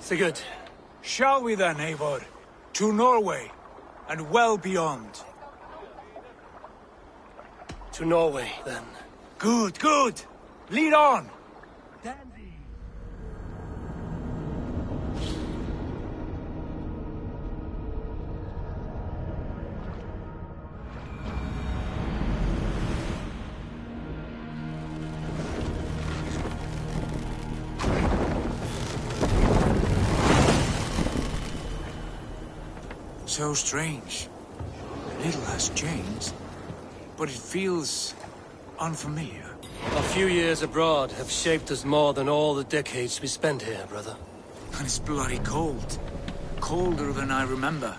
So good. Shall we then, Eivor? To Norway, and well beyond. To Norway, then. Good, good! Lead on! Dandy! So strange. Little has changed, but it feels unfamiliar. A few years abroad have shaped us more than all the decades we spent here, brother. And it's bloody cold. Colder than I remember.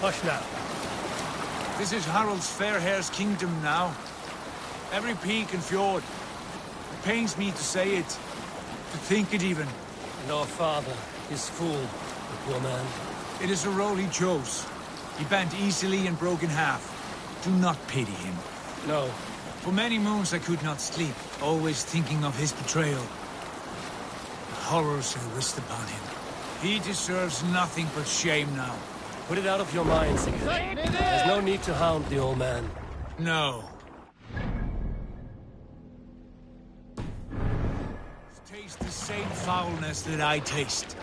Hush now. This is Harald's fair hair's kingdom now. Every peak and fjord. It pains me to say it, to think it even. And our father, his fool, the poor man. It is a role he chose. He bent easily and broke in half. Do not pity him. No. For many moons I could not sleep, always thinking of his betrayal. The horrors I wished upon him. He deserves nothing but shame now. Put it out of your mind, Sigurd. There's no need to hound the old man. No. Taste the same foulness that I taste.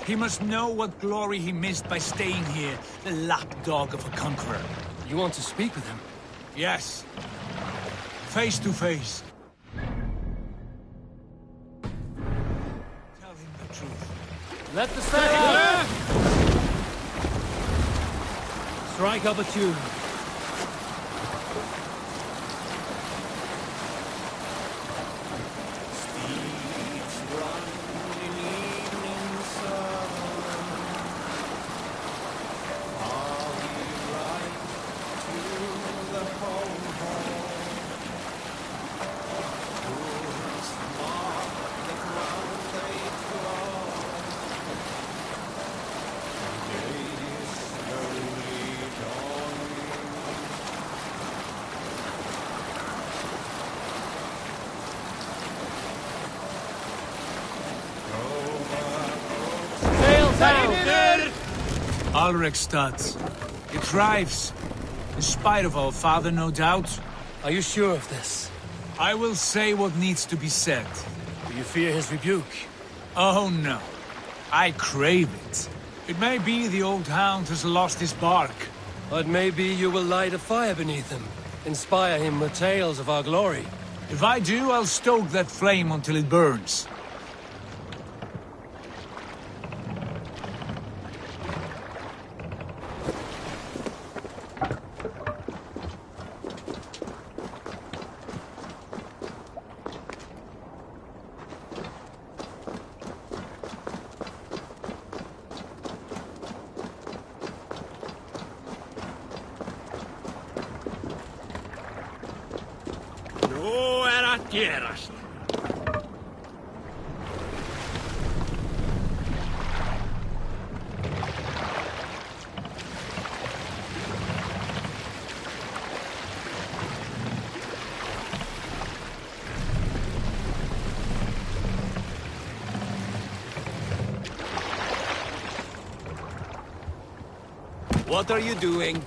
He must know what glory he missed by staying here, the lapdog of a conqueror. You want to speak with him? Yes. Face to face. Tell him the truth. Let the stag strike up a tune. Alrekstad. It thrives. In spite of our father, no doubt. Are you sure of this? I will say what needs to be said. Do you fear his rebuke? Oh no. I crave it. It may be the old hound has lost his bark. But maybe you will light a fire beneath him. Inspire him with tales of our glory. If I do, I'll stoke that flame until it burns. Gerast. What are you doing?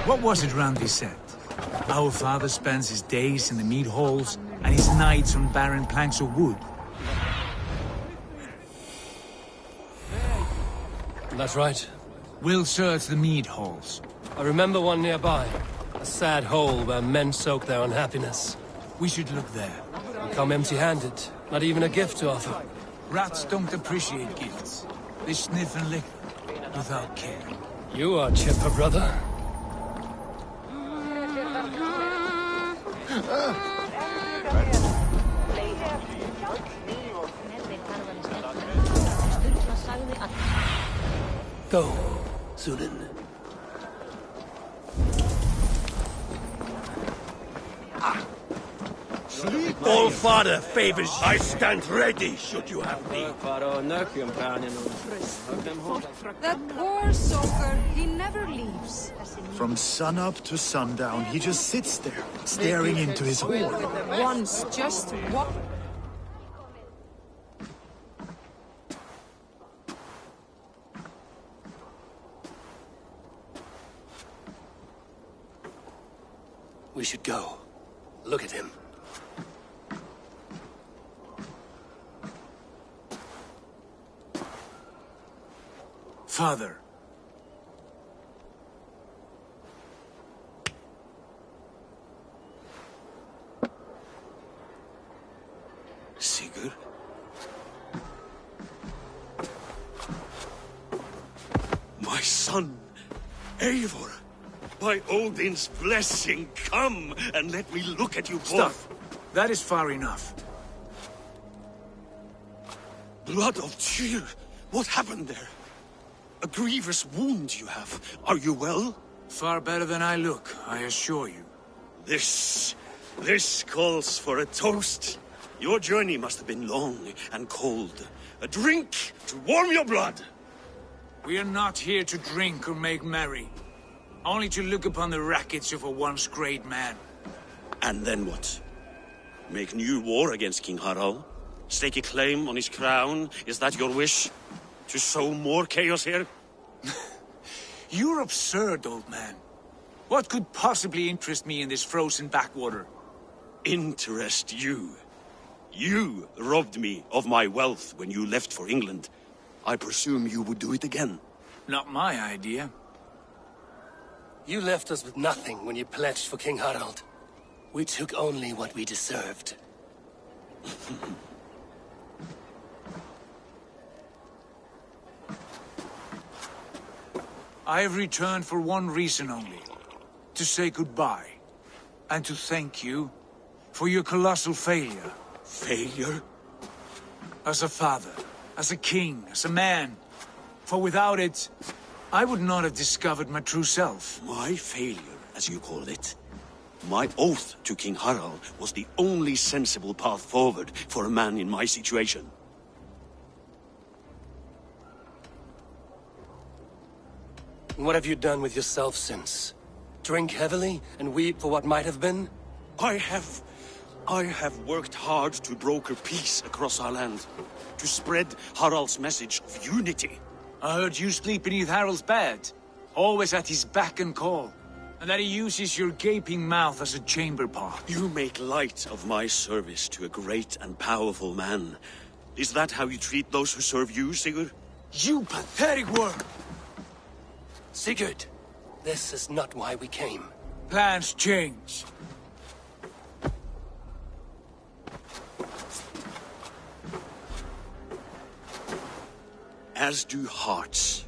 What was it Randi said? Our father spends his days in the mead halls and his nights on barren planks of wood. That's right. We'll search the mead halls. I remember one nearby. A sad hole where men soak their unhappiness. We should look there. We come empty-handed. Not even a gift to offer. Rats don't appreciate gifts. They sniff and lick without care. You are chipper, brother. Go, Sunan. All father favors you. I stand ready, should you have need. That poor soaker, he never leaves. From sunup to sundown, he just sits there, staring into his horn. Once, just what? We should go. Look at him. Father. Sigurd? My son, Eivor. By Odin's blessing, come and let me look at you both. Stop. That is far enough. Blood of Tyr. What happened there? A grievous wound you have. Are you well? Far better than I look, I assure you. This calls for a toast. Your journey must have been long and cold. A drink to warm your blood. We are not here to drink or make merry. Only to look upon the wreckage of a once great man. And then what? Make new war against King Harald? Stake a claim on his crown? Is that your wish? To sow more chaos here? You're absurd, old man. What could possibly interest me in this frozen backwater? Interest you? You robbed me of my wealth when you left for England. I presume you would do it again. Not my idea. You left us with nothing when you pledged for King Harald. We took only what we deserved. I have returned for one reason only. To say goodbye. And to thank you for your colossal failure. Failure? As a father, as a king, as a man. For without it, I would not have discovered my true self. My failure, as you call it. My oath to King Harald was the only sensible path forward for a man in my situation. What have you done with yourself since? Drink heavily and weep for what might have been? I have worked hard to broker peace across our land. To spread Harald's message of unity. I heard you sleep beneath Harald's bed. Always at his beck and call. And that he uses your gaping mouth as a chamber pot. You make light of my service to a great and powerful man. Is that how you treat those who serve you, Sigurd? You pathetic worm! Sigurd, this is not why we came. Plans change. As do hearts.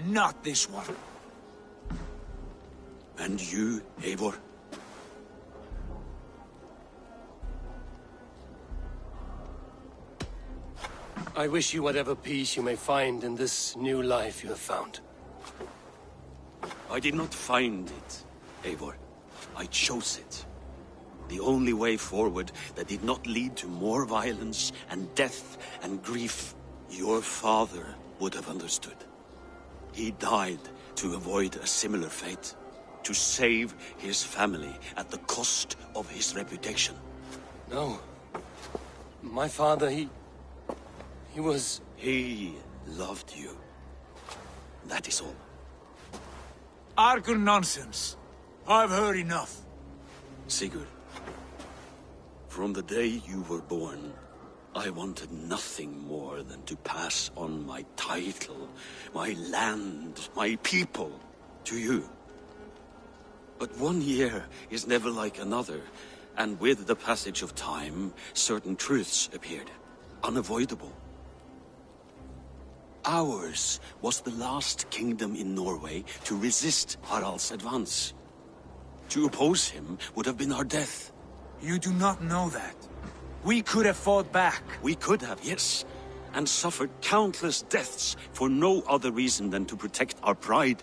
Not this one. And you, Eivor? I wish you whatever peace you may find in this new life you have found. I did not find it, Eivor. I chose it. The only way forward that did not lead to more violence and death and grief. Your father would have understood. He died to avoid a similar fate. To save his family at the cost of his reputation. No. My father, he was... He loved you. That is all. Argur nonsense. I've heard enough. Sigurd, from the day you were born, I wanted nothing more than to pass on my title, my land, my people, to you. But 1 year is never like another, and with the passage of time, certain truths appeared. Unavoidable. Ours was the last kingdom in Norway to resist Harald's advance. To oppose him would have been our death. You do not know that. We could have fought back. We could have, yes, and suffered countless deaths for no other reason than to protect our pride.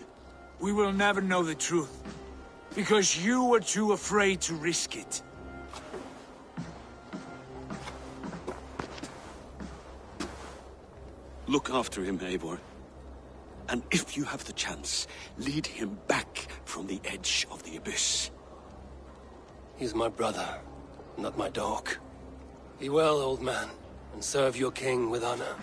We will never know the truth, because you were too afraid to risk it. Look after him, Eivor. And if you have the chance, lead him back from the edge of the abyss. He's my brother, not my dog. Be well, old man, and serve your king with honor.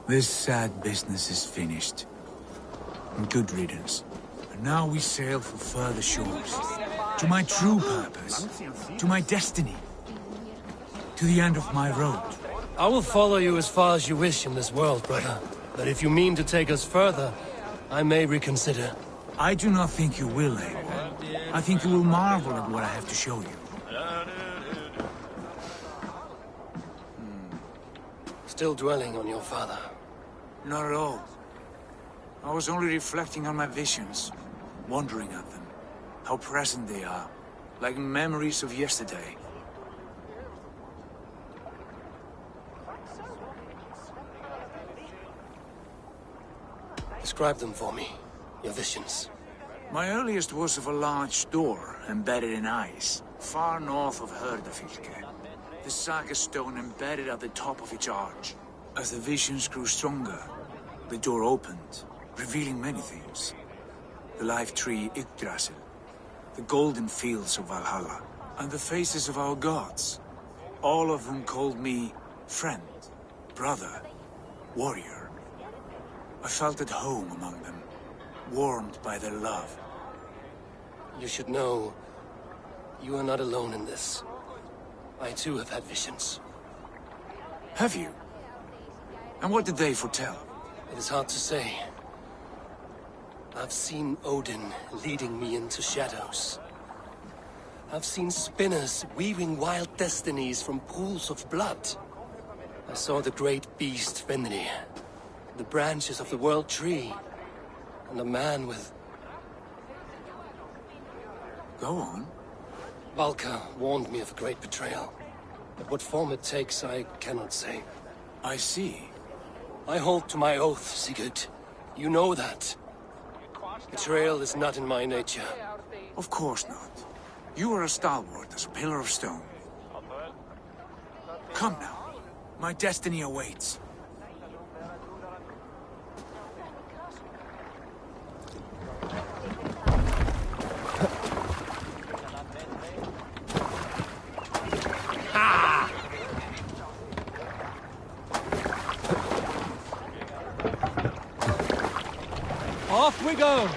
This sad business is finished. And good riddance. And now we sail for further shores. To my true purpose. To my destiny. To the end of my road. I will follow you as far as you wish in this world, brother. But if you mean to take us further, I may reconsider. I do not think you will, Eivor. I think you will marvel at what I have to show you. Still dwelling on your father. Not at all. I was only reflecting on my visions, wondering at them. How present they are, like memories of yesterday. Describe them for me, your visions. My earliest was of a large door embedded in ice, far north of Herdafylke. The saga stone embedded at the top of its arch. As the visions grew stronger, the door opened, revealing many things. The life tree Yggdrasil, the golden fields of Valhalla, and the faces of our gods. All of them called me friend, brother, warrior. I felt at home among them, warmed by their love. You should know, you are not alone in this. I too have had visions. Have you? And what did they foretell? It is hard to say. I've seen Odin leading me into shadows. I've seen spinners weaving wild destinies from pools of blood. I saw the great beast Fenrir, the branches of the world tree, and a man with... Go on. Valka warned me of a great betrayal. But what form it takes, I cannot say. I see. I hold to my oath, Sigurd. You know that. Betrayal is not in my nature. Of course not. You are as stalwart as a pillar of stone. Come now. My destiny awaits. Off we go!